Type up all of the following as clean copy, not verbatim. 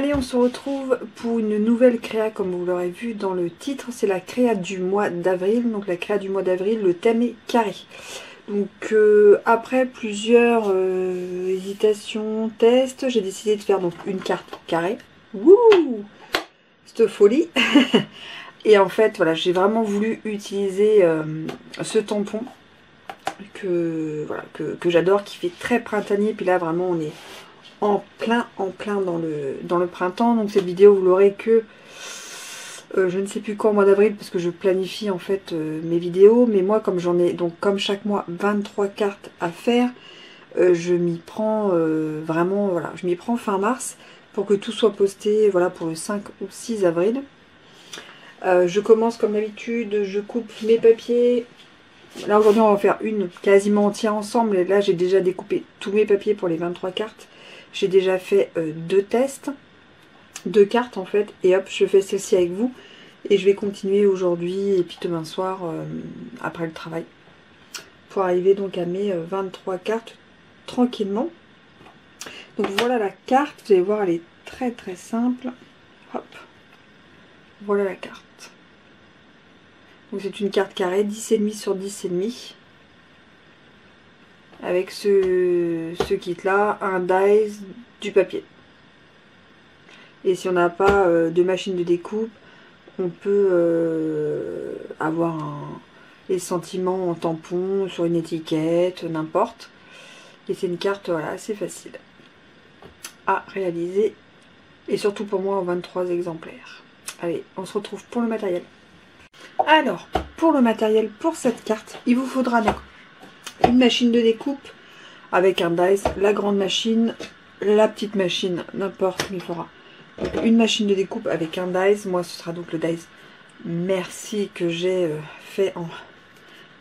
Allez, on se retrouve pour une nouvelle créa, comme vous l'aurez vu dans le titre. C'est la créa du mois d'avril. Donc la créa du mois d'avril, le thème est carré. Donc après plusieurs hésitations, tests, j'ai décidé de faire donc une carte carrée. Wouh, cette folie. Et en fait, voilà, j'ai vraiment voulu utiliser ce tampon que j'adore, qui fait très printanier. Puis là, vraiment, on est en plein dans le printemps. Donc cette vidéo, vous l'aurez que je ne sais plus quand, au mois d'avril, parce que je planifie en fait mes vidéos. Mais moi, comme j'en ai donc comme chaque mois 23 cartes à faire, je m'y prends vraiment, voilà, je m'y prends fin mars pour que tout soit posté, voilà, pour le 5 ou 6 avril. Je commence comme d'habitude, je coupe mes papiers. Là aujourd'hui on va faire une quasiment entière ensemble. Et là j'ai déjà découpé tous mes papiers pour les 23 cartes. J'ai déjà fait 2 tests, 2 cartes en fait. Et hop, je fais celle-ci avec vous. Et je vais continuer aujourd'hui et puis demain soir après le travail. Pour arriver donc à mes 23 cartes tranquillement. Donc voilà la carte, vous allez voir elle est très très simple. Hop, voilà la carte. Donc c'est une carte carrée, 10,5 sur 10,5. Avec ce kit là, un dies, du papier. Et si on n'a pas de machine de découpe, on peut avoir les sentiments en tampon, sur une étiquette, n'importe. Et c'est une carte voilà, assez facile à réaliser. Et surtout pour moi en 23 exemplaires. Allez, on se retrouve pour le matériel. Alors, pour le matériel, pour cette carte, il vous faudra donc une machine de découpe avec un dies, la grande machine, la petite machine, n'importe, il faudra une machine de découpe avec un dies. Moi, ce sera donc le dies Merci que j'ai fait en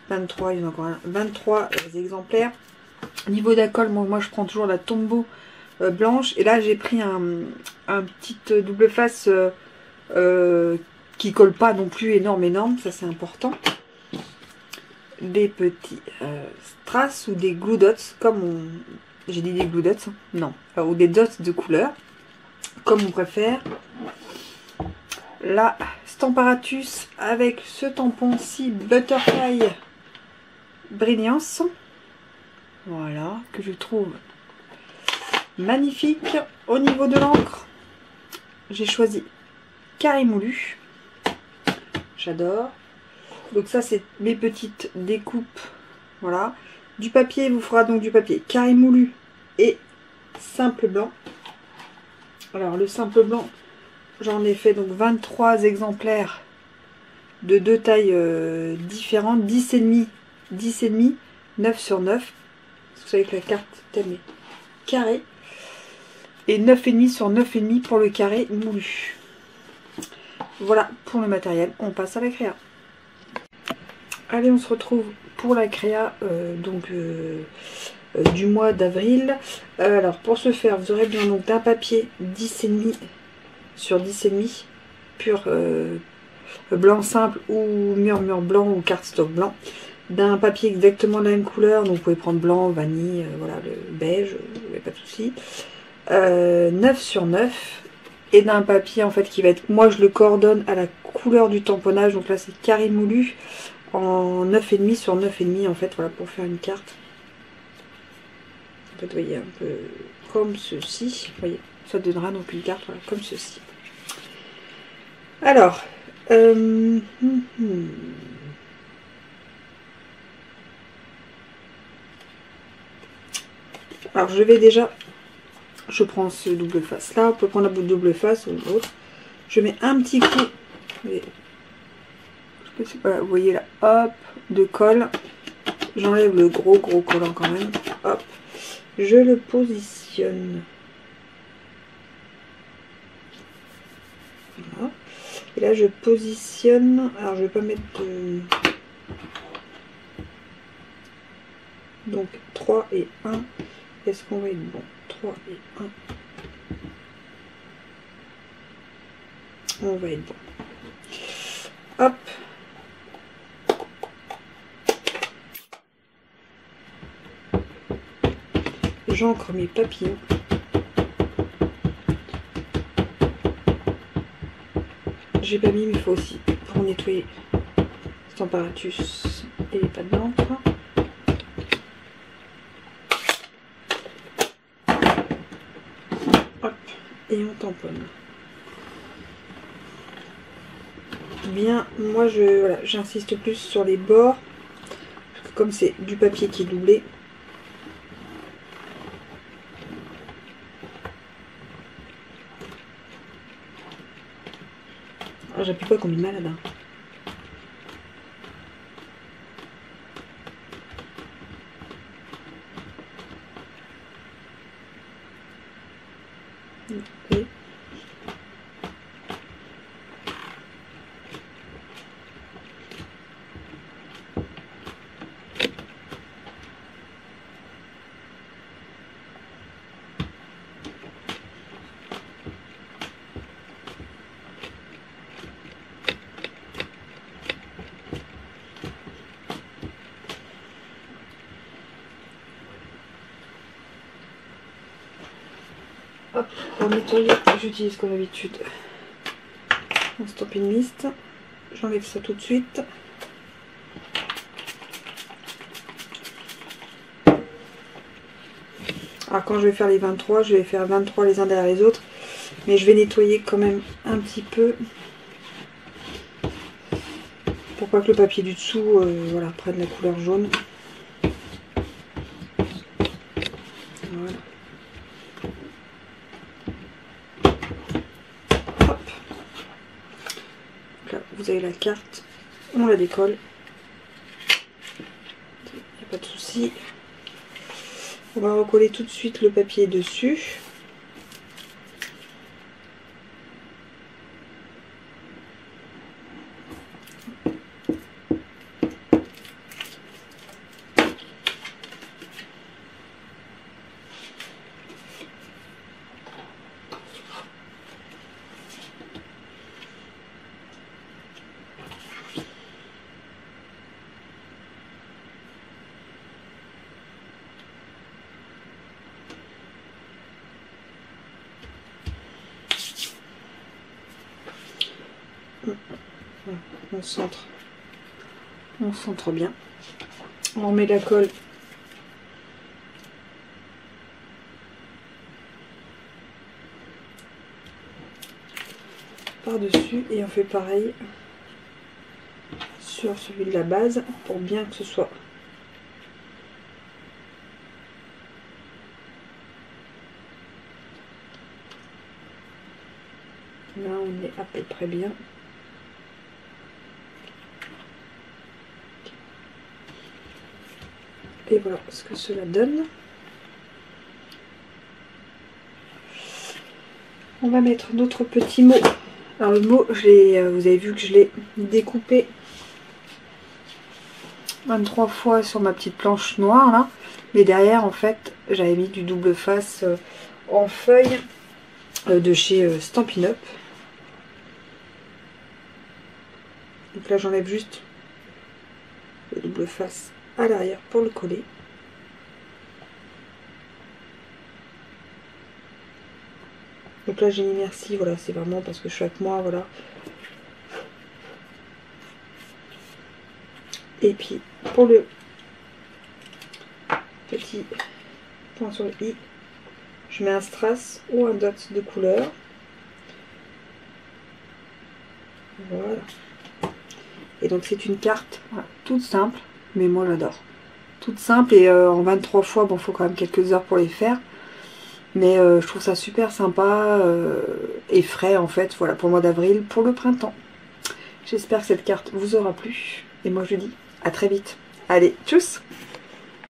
23, il y en a encore un, 23 exemplaires. Niveau d'accoll, moi je prends toujours la Tombow blanche. Et là, j'ai pris un petit double face qui colle pas non plus énorme, ça c'est important. Des petits strass ou des glue dots, comme on... J'ai dit des glue dots, hein, non, ou des dots de couleur, comme on préfère. La Stamparatus avec ce tampon-ci Butterfly Brilliance, voilà, que je trouve magnifique. Au niveau de l'encre, j'ai choisi Carré Moulu, j'adore. Donc ça c'est mes petites découpes, voilà. Du papier, il vous fera donc du papier carré moulu et simple blanc. Alors le simple blanc, j'en ai fait donc 23 exemplaires de 2 tailles différentes, 10,5, 10,5, 9 sur 9. Parce que vous savez que la carte thème est carré. Et 9,5 sur 9,5 pour le carré moulu. Voilà pour le matériel, on passe à la créa. Allez, on se retrouve pour la créa du mois d'avril. Alors pour ce faire, vous aurez besoin donc d'un papier 10,5 sur 10,5 pur blanc simple ou murmure blanc ou cardstock blanc. D'un papier exactement de la même couleur, donc vous pouvez prendre blanc, vanille, voilà, le beige, il n'y a pas de souci. 9 sur 9. Et d'un papier en fait qui va être, moi je le coordonne à la couleur du tamponnage, donc là c'est carré moulu en 9,5 sur 9,5 en fait, voilà, pour faire une carte. En fait, vous voyez, un peu comme ceci, vous voyez, ça donnera donc une carte, voilà, comme ceci. Alors, alors je vais déjà, je prends ce double face là, on peut prendre la double face ou l'autre. Je mets un petit coup, voilà, vous voyez là, hop, de colle. J'enlève le gros collant quand même. Hop, je le positionne. Voilà. Et là je positionne. Alors je vais pas mettre de... Donc 3 et 1. Est-ce qu'on va être bon? 3 et 1. On va être bon. Hop. J'encre mes papillons. j'ai pas mis, mais il faut aussi pour nettoyer Stamparatus et les pattes d'encre. Hop, et on tamponne. Bien, moi voilà, j'insiste plus sur les bords, parce que comme c'est du papier qui est doublé, j'appuie pas comme une malade. Hein. Okay. Hop, pour nettoyer, j'utilise comme d'habitude mon Stampin' Mist. J'enlève ça tout de suite. Alors quand je vais faire les 23, je vais faire 23 les uns derrière les autres. Mais je vais nettoyer quand même un petit peu. Pour pas que le papier du dessous voilà, prenne la couleur jaune. Voilà. Hop. Donc là, vous avez la carte. On la décolle. Il n'y a pas de souci. On va recoller tout de suite le papier dessus. On centre bien. On met la colle par-dessus et on fait pareil sur celui de la base pour bien que ce soit là, on est à peu près bien. Et voilà ce que cela donne. On va mettre notre petit mot. Alors le mot, vous avez vu que je l'ai découpé 23 fois sur ma petite planche noire là. Mais derrière en fait j'avais mis du double face en feuille de chez Stampin' Up. Donc là j'enlève juste le double face à l'arrière pour le coller. Donc là j'ai mis merci, voilà, c'est vraiment parce que chaque mois, voilà. Et puis pour le petit point sur le i, je mets un strass ou un dot de couleur. Voilà. Et donc c'est une carte voilà, toute simple, mais moi j'adore. Toute simple et en 23 fois, bon, faut quand même quelques heures pour les faire. Mais je trouve ça super sympa et frais en fait, voilà, pour le mois d'avril, pour le printemps. J'espère que cette carte vous aura plu. Et moi je dis à très vite. Allez, tchuss!